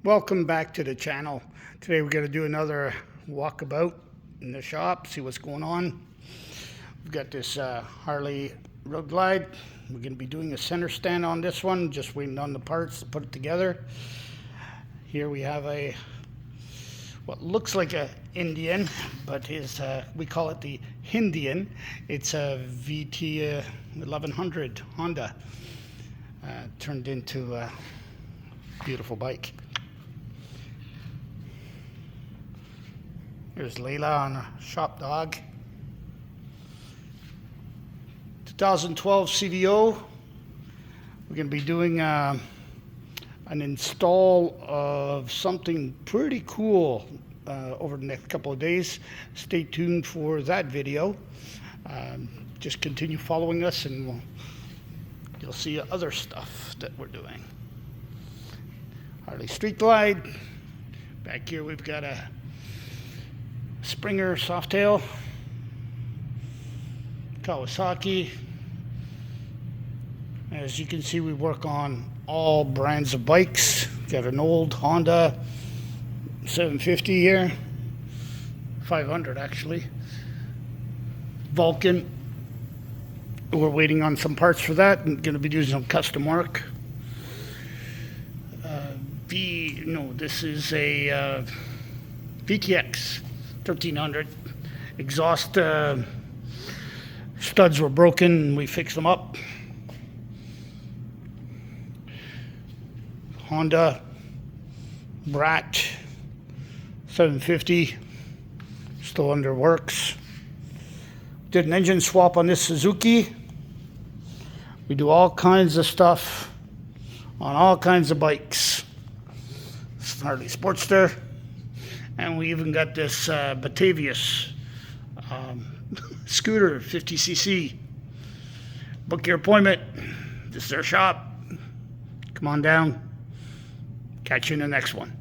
Welcome back to the channel. Today we're going to do another walkabout in the shop, see what's going on. We've got this Harley Road Glide. We're going to be doing a center stand on this one, just waiting on the parts to put it together. Here we have what looks like a Indian, but we call it the Hindian. It's a VT 1100 Honda turned into a beautiful bike. Here's Layla on a shop dog. 2012 CVO. We're going to be doing an install of something pretty cool over the next couple of days. Stay tuned for that video. Just continue following us and you'll see other stuff that we're doing. Harley Street Glide. Back here we've got a Springer Softail, Kawasaki. As you can see, we work on all brands of bikes. Got an old Honda 750 here, 500 actually. Vulcan. We're waiting on some parts for that and going to be doing some custom work. This is a VTX 1300. Exhaust studs were broken and we fixed them up. Honda Brat 750, still under works. Did an engine swap on this Suzuki. We do all kinds of stuff on all kinds of bikes. Harley Sportster. And we even got this Batavius scooter, 50cc. Book your appointment. This is their shop. Come on down. Catch you in the next one.